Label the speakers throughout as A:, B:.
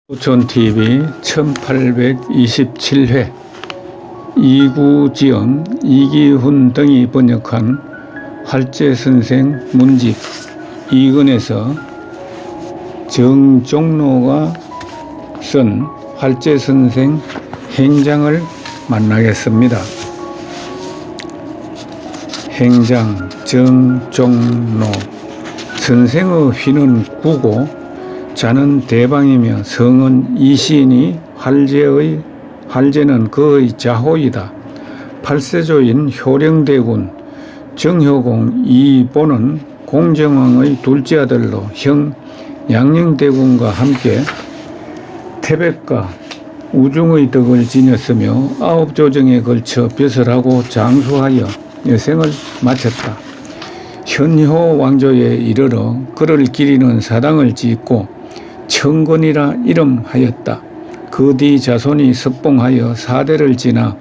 A: 부촌TV 1827회 이구지연, 이기훈 등이 번역한 활제선생 문집 2권에서 정종로가 쓴 활제선생 행장을 만나겠습니다. 행장 정종로. 선생의 휘는 구고 자는 대방이며 성은 이시이니 활제는 그의 자호이다. 팔세조인 효령대군 정효공 이보는 공정왕의 둘째 아들로 형 양녕대군과 함께 태백과 우중의 덕을 지녔으며 9조정에 걸쳐 벼슬하고 장수하여 여생을 마쳤다. 현효 왕조에 이르러 그를 기리는 사당을 짓고 청건이라 이름하였다. 그 뒤 자손이 석봉하여 4대를 지나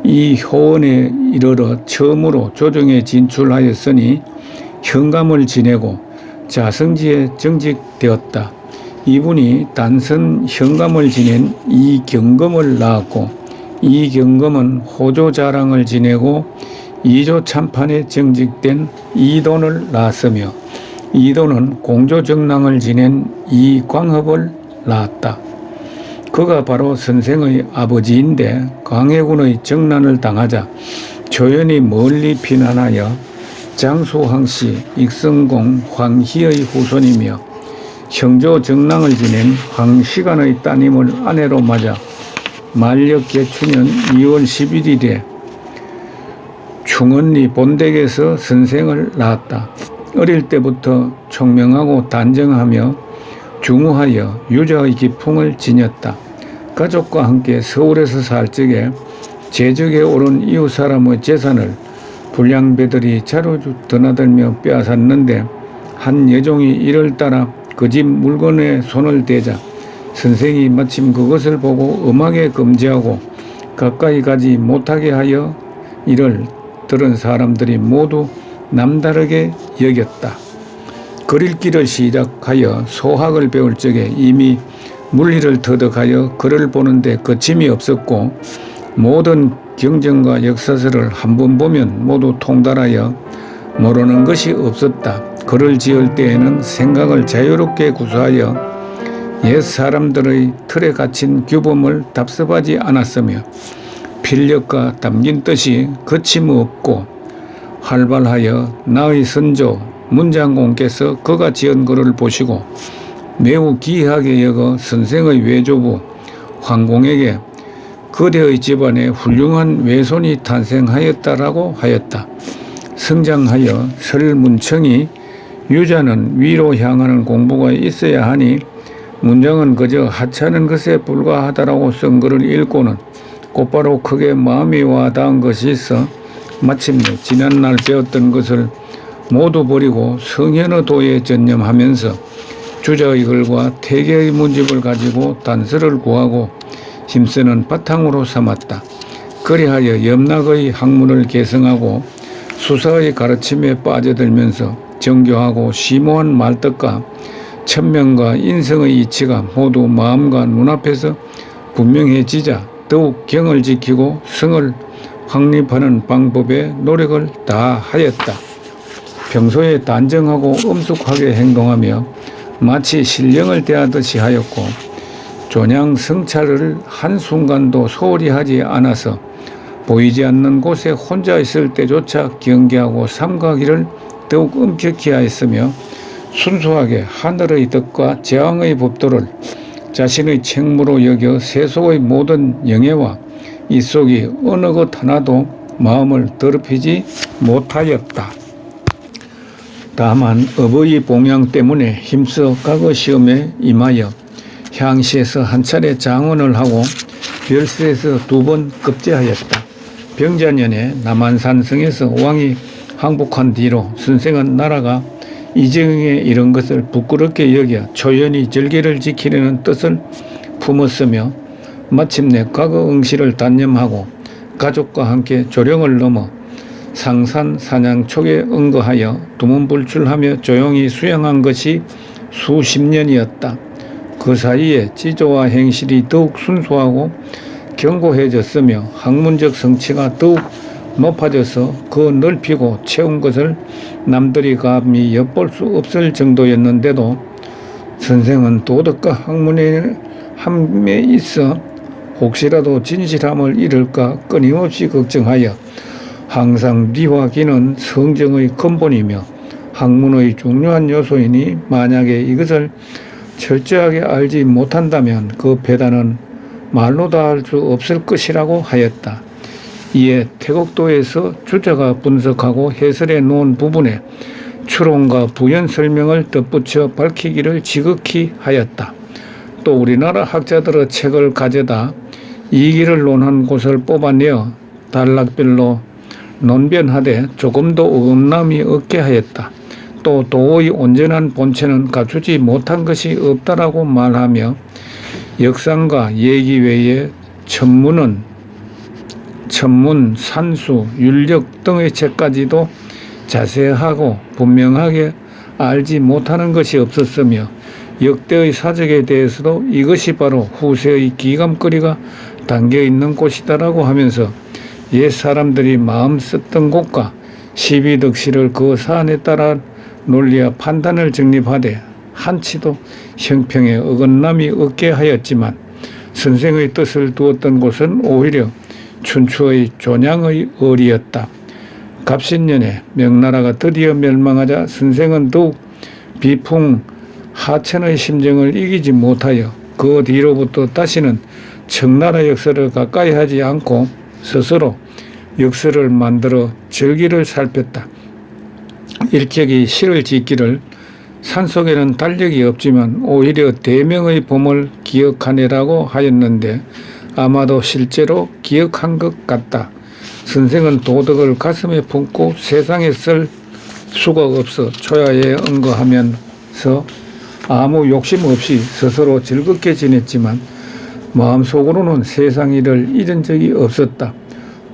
A: 이 효원에 이르러 처음으로 조정에 진출하였으니 현감을 지내고 자성지에 정직되었다. 이분이 단선 현감을 지낸 이경검을 낳았고 이경검은 호조자랑을 지내고 이조 참판에 정직된 이돈을 낳았으며 이돈은 공조정랑을 지낸 이광업을 낳았다. 그가 바로 선생의 아버지인데 광해군의 정난을 당하자 조연이 멀리 피난하여 장수황씨 익성공 황희의 후손이며 형조정랑을 지낸 황시간의 따님을 아내로 맞아 만력개춘년 2월 11일에 충언리 본댁에서 선생을 낳았다. 어릴 때부터 총명하고 단정하며 중후하여 유자의 기풍을 지녔다. 가족과 함께 서울에서 살 적에 재적에 오른 이웃 사람의 재산을 불량배들이 자루주 드나들며 빼앗았는데 한 여종이 이를 따라 그 집 물건에 손을 대자 선생이 마침 그것을 보고 엄하게 금지하고 가까이 가지 못하게 하여 이를 들은 사람들이 모두 남다르게 여겼다. 글읽기를 시작하여 소학을 배울 적에 이미 물리를 터득하여 글을 보는데 거침이 없었고 모든 경전과 역사서를 한 번 보면 모두 통달하여 모르는 것이 없었다. 글을 지을 때에는 생각을 자유롭게 구사하여 옛 사람들의 틀에 갇힌 규범을 답습하지 않았으며 필력과 담긴 뜻이 거침없고 활발하여 나의 선조 문장공께서 그가 지은 글을 보시고 매우 기이하게 여겨 선생의 외조부 황공에게 그대의 집안에 훌륭한 외손이 탄생하였다라고 하였다. 성장하여 설문청이 유자는 위로 향하는 공부가 있어야 하니 문장은 그저 하찮은 것에 불과하다라고 쓴 글을 읽고는 곧바로 크게 마음이 와 닿은 것이 있어 마침내 지난날 배웠던 것을 모두 버리고 성현의 도에 전념하면서 주자의 글과 태계의 문집을 가지고 단서를 구하고 힘쓰는 바탕으로 삼았다. 그리하여 염락의 학문을 개성하고 수사의 가르침에 빠져들면서 정교하고 심오한 말뜻과 천명과 인성의 이치가 모두 마음과 눈앞에서 분명해지자 더욱 경을 지키고 성을 확립하는 방법에 노력을 다하였다. 평소에 단정하고 엄숙하게 행동하며 마치 신령을 대하듯이 하였고 존양 성찰을 한순간도 소홀히 하지 않아서 보이지 않는 곳에 혼자 있을 때조차 경계하고 삼가기를 더욱 엄격히 하였으며 순수하게 하늘의 덕과 제왕의 법도를 자신의 책무로 여겨 세속의 모든 영예와 이 속이 어느 것 하나도 마음을 더럽히지 못하였다. 다만 어버이 봉양 때문에 힘써 과거 시험에 임하여 향시에서 한 차례 장원을 하고 별세에서 2번 급제하였다. 병자년에 남한산성에서 왕이 항복한 뒤로 선생은 나라가 이정에 이른 것을 부끄럽게 여겨 초연히 절개를 지키려는 뜻을 품었으며 마침내 과거 응시를 단념하고 가족과 함께 조령을 넘어 상산 사냥촉에 응거하여 두문불출하며 조용히 수양한 것이 수십 년이었다. 그 사이에 지조와 행실이 더욱 순수하고 견고해졌으며 학문적 성취가 더욱 높아져서 그 넓히고 채운 것을 남들이 감히 엿볼 수 없을 정도였는데도 선생은 도덕과 학문의 함에 있어 혹시라도 진실함을 잃을까 끊임없이 걱정하여 항상 리와 기는 성정의 근본이며 학문의 중요한 요소이니 만약에 이것을 철저하게 알지 못한다면 그 배단은 말로 다 할 수 없을 것이라고 하였다. 이에 태국도에서 주자가 분석하고 해설해 놓은 부분에 추론과 부연 설명을 덧붙여 밝히기를 지극히 하였다. 또 우리나라 학자들의 책을 가져다 이기를 논한 곳을 뽑아내어 단락별로 논변하되 조금도 어긋남이 없게 하였다. 또 도의 온전한 본체는 갖추지 못한 것이 없다라고 말하며 역상과 얘기 외에 천문, 산수, 윤력 등의 책까지도 자세하고 분명하게 알지 못하는 것이 없었으며 역대의 사적에 대해서도 이것이 바로 후세의 기감거리가 담겨있는 곳이다라고 하면서 옛 사람들이 마음 썼던 곳과 시비덕시를 그 사안에 따라 논리와 판단을 정립하되 한치도 형평에 어긋남이 없게 하였지만 선생의 뜻을 두었던 곳은 오히려 춘추의 존양의 을이었다. 갑신년에 명나라가 드디어 멸망하자 선생은 더욱 비풍 하천의 심정을 이기지 못하여 그 뒤로부터 다시는 청나라 역사를 가까이 하지 않고 스스로 역사를 만들어 절기를 살폈다. 일격이 시를 짓기를 산속에는 달력이 없지만 오히려 대명의 봄을 기억하네라고 하였는데 아마도 실제로 기억한 것 같다. 선생은 도덕을 가슴에 품고 세상에 쓸 수가 없어 초야에 응거하면서 아무 욕심 없이 스스로 즐겁게 지냈지만 마음속으로는 세상 일을 잊은 적이 없었다.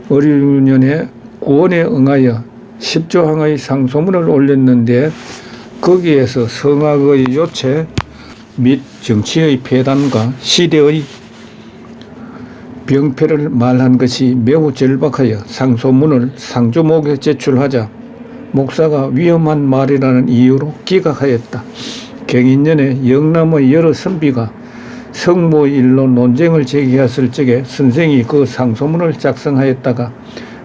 A: 어류년에 구원에 응하여 10조항의 상소문을 올렸는데 거기에서 성악의 요체 및 정치의 폐단과 시대의 병폐를 말한 것이 매우 절박하여 상소문을 상주목에 제출하자 목사가 위험한 말이라는 이유로 기각하였다. 경인년에 영남의 여러 선비가 성모의 일로 논쟁을 제기했을 적에 선생이 그 상소문을 작성하였다가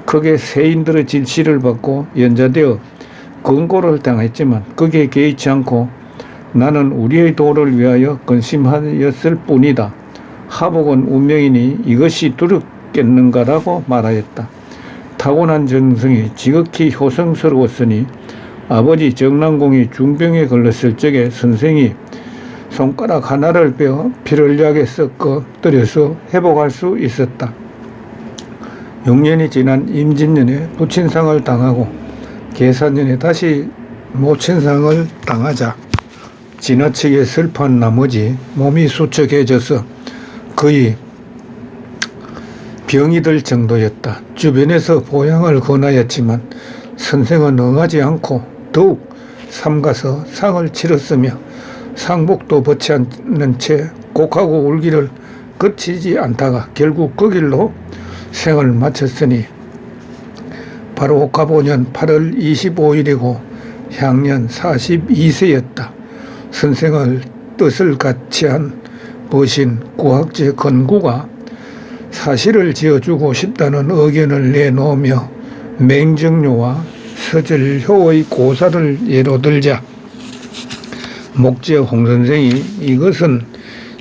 A: 크게 세인들의 질시를 받고 연좌되어 권고를 당했지만 거기에 개의치 않고 나는 우리의 도를 위하여 근심하였을 뿐이다. 하복은 운명이니 이것이 두렵겠는가라고 말하였다. 타고난 정성이 지극히 효성스러웠으니 아버지 정난공이 중병에 걸렸을 적에 선생이 손가락 하나를 빼어 피를 약에 섞어 들여서 회복할 수 있었다. 6년이 지난 임진년에 부친상을 당하고 계사년에 다시 모친상을 당하자 지나치게 슬퍼한 나머지 몸이 수척해져서 거의 병이 들 정도였다. 주변에서 보양을 권하였지만 선생은 응하지 않고 더욱 삼가서 상을 치렀으며 상복도 벗지 않는 채 곡하고 울기를 그치지 않다가 결국 그 길로 생을 마쳤으니 바로 갑오년 8월 25일이고 향년 42세였다. 선생을 뜻을 같이 한 버신 구학제 건구가 사실을 지어주고 싶다는 의견을 내놓으며 맹정료와 서절효의 고사를 예로 들자 목재 홍선생이 이것은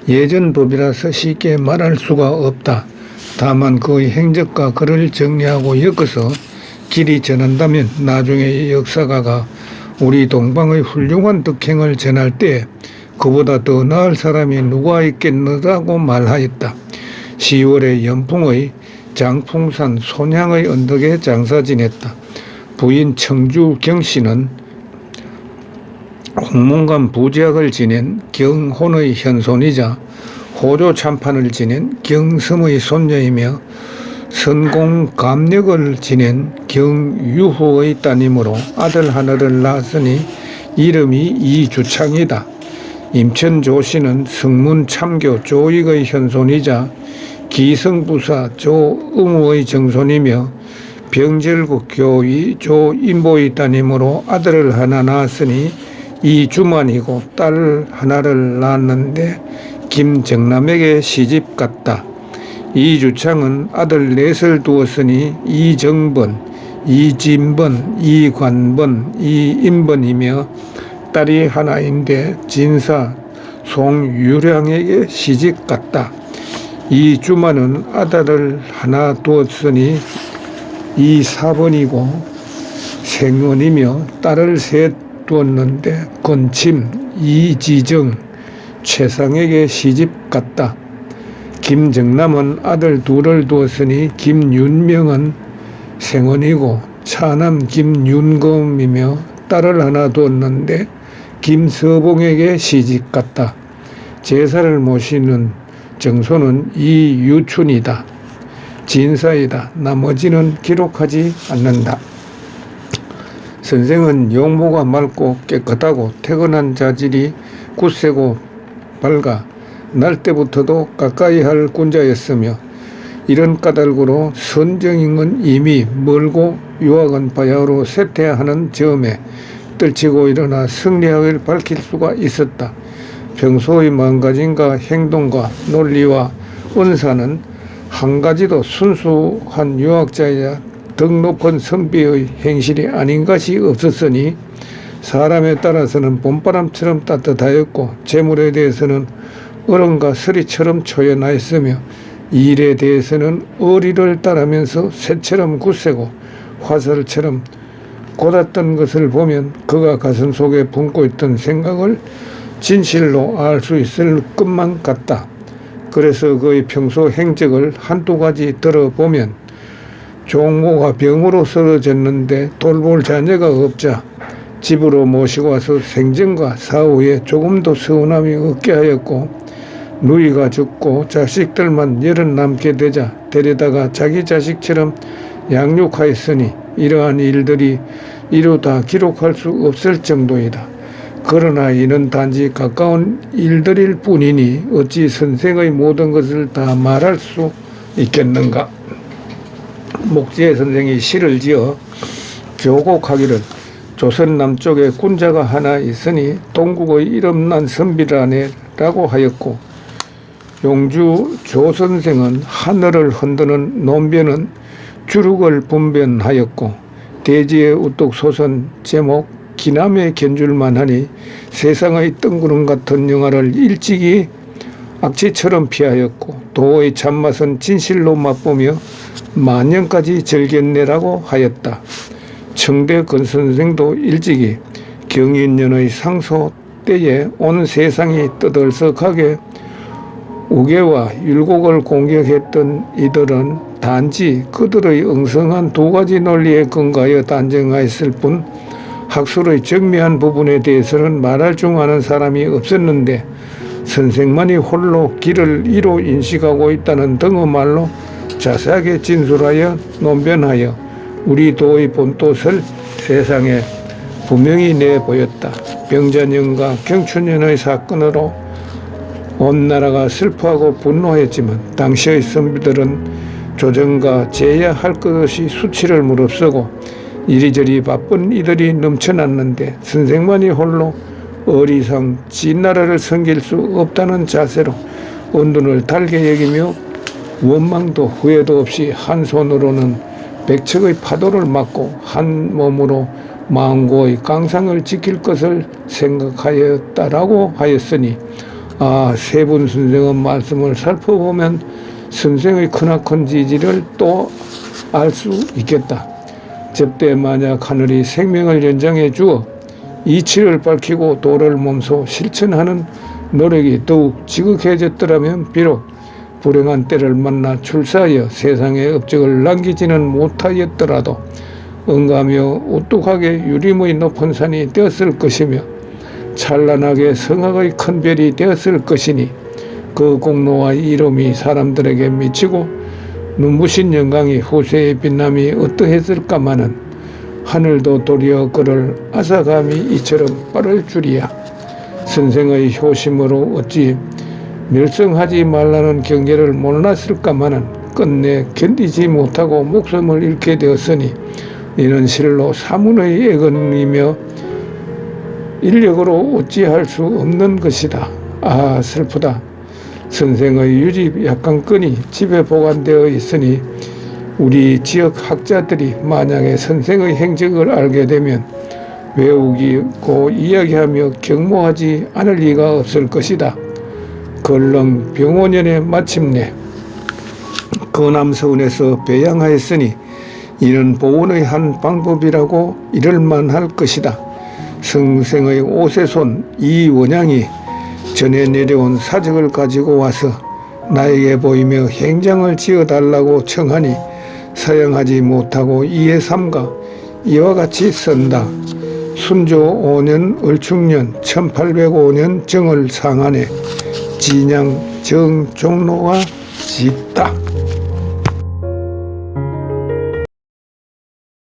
A: 예전 법이라서 쉽게 말할 수가 없다. 다만 그의 행적과 글을 정리하고 엮어서 길이 전한다면 나중에 역사가가 우리 동방의 훌륭한 덕행을 전할 때 그보다 더 나을 사람이 누가 있겠느라고 말하였다. 10월에 연풍의 장풍산 손향의 언덕에 장사 지냈다. 부인 청주 경씨는 홍문관 부지학을 지낸 경혼의 현손이자 호조 참판을 지낸 경섬의 손녀이며 선공 감력을 지낸 경유후의 따님으로 아들 하나를 낳았으니 이름이 이주창이다. 임천 조씨는 성문 참교 조익의 현손이자 기성부사 조응우의 정손이며 병절국 교위 조인보의 따님으로 아들을 하나 낳았으니 이주만이고 딸 하나를 낳았는데 김정남에게 시집갔다. 이주창은 아들 넷을 두었으니 이정번, 이진번, 이관번, 이인번이며 딸이 하나인데 진사 송유량에게 시집갔다. 이주만은 아들을 하나 두었으니 이사번이고 생원이며 딸을 셋 두었는데 건침, 이지정, 최상에게 시집갔다. 김정남은 아들 둘을 두었으니 김윤명은 생원이고 차남 김윤검이며 딸을 하나 두었는데 김서봉에게 시집갔다. 제사를 모시는 정소는 이유춘이다. 진사이다. 나머지는 기록하지 않는다. 선생은 용모가 맑고 깨끗하고 태어난 자질이 굳세고 밝아 날 때부터도 가까이 할 군자였으며 이런 까닭으로 선정인은 이미 멀고 유학은 바야흐로 쇠퇴하는 즈음에 떨치고 일어나 승리학을 밝힐 수가 있었다. 평소의 마음가짐과 행동과 논리와 은사는 한 가지도 순수한 유학자이자 덕 높은 선비의 행실이 아닌 것이 없었으니 사람에 따라서는 봄바람처럼 따뜻하였고 재물에 대해서는 얼음과 서리처럼 초연하였으며 일에 대해서는 어리를 따르면서 새처럼 굳세고 화살처럼 곧았던 것을 보면 그가 가슴속에 품고 있던 생각을 진실로 알 수 있을 것만 같다. 그래서 그의 평소 행적을 한두 가지 들어보면 종모가 병으로 쓰러졌는데 돌볼 자녀가 없자 집으로 모시고 와서 생전과 사후에 조금도 서운함이 없게 하였고 누이가 죽고 자식들만 열은 남게 되자 데려다가 자기 자식처럼 양육하였으니 이러한 일들이 이루 다 기록할 수 없을 정도이다. 그러나 이는 단지 가까운 일들일 뿐이니 어찌 선생의 모든 것을 다 말할 수 있겠는가. 목지의 선생이 시를 지어 교곡하기를 조선 남쪽에 군자가 하나 있으니 동국의 이름난 선비라네라고 하였고 용주 조선생은 하늘을 흔드는 논변은 주룩을 분변하였고 대지의 우뚝 솟은 제목 기남에 견줄만 하니 세상의 뜬구름 같은 영화를 일찍이 악취처럼 피하였고 도의 참맛은 진실로 맛보며 만년까지 즐겼네라고 하였다. 청대 근선생도 일찍이 경인년의 상소 때에 온 세상이 떠들썩하게 우계와 율곡을 공격했던 이들은 단지 그들의 엉성한 두 가지 논리에 근거하여 단정하였을 뿐 학술의 정미한 부분에 대해서는 말할 줄 아는 사람이 없었는데 선생만이 홀로 길을 이로 인식하고 있다는 등의 말로 자세하게 진술하여 논변하여 우리 도의 본뜻을 세상에 분명히 내보였다. 병자년과 경춘년의 사건으로 온 나라가 슬퍼하고 분노했지만 당시의 선비들은 조정과 제야할 것 없이 수치를 무릅쓰고 이리저리 바쁜 이들이 넘쳐났는데 선생만이 홀로 어리상 진나라를 섬길 수 없다는 자세로 언둔을 달게 여기며 원망도 후회도 없이 한 손으로는 백척의 파도를 막고 한 몸으로 망고의 강상을 지킬 것을 생각하였다라고 하였으니 세분 선생의 말씀을 살펴보면 선생의 크나큰 지지를 또 알 수 있겠다. 접대 만약 하늘이 생명을 연장해 주어 이치를 밝히고 도를 몸소 실천하는 노력이 더욱 지극해졌더라면 비록 불행한 때를 만나 출사하여 세상에 업적을 남기지는 못하였더라도 응가며 우뚝하게 유림의 높은 산이 되었을 것이며 찬란하게 성악의 큰 별이 되었을 것이니 그 공로와 이름이 사람들에게 미치고 눈부신 영광이 후세의 빛남이 어떠했을까마는 하늘도 도리어 그를 앗아감이 이처럼 빠를 줄이야. 선생의 효심으로 어찌 멸성하지 말라는 경계를 몰랐을까마는 끝내 견디지 못하고 목숨을 잃게 되었으니 이는 실로 사문의 애건이며 인력으로 어찌할 수 없는 것이다. 아, 슬프다. 선생의 유집 약관건이 집에 보관되어 있으니 우리 지역 학자들이 만약에 선생의 행적을 알게 되면 외우고 이야기하며 경모하지 않을 리가 없을 것이다. 걸렁 병원년에 마침내 거남서원에서 배양하였으니 이는 보훈의 한 방법이라고 이럴만할 것이다. 선생의 오세손 이원양이 전에 내려온 사적을 가지고 와서 나에게 보이며 행장을 지어달라고 청하니 사양하지 못하고 이에 삼가 이와 같이 쓴다. 순조 5년 을충년 1805년 정월 상한에 진양 정종로가 짓다.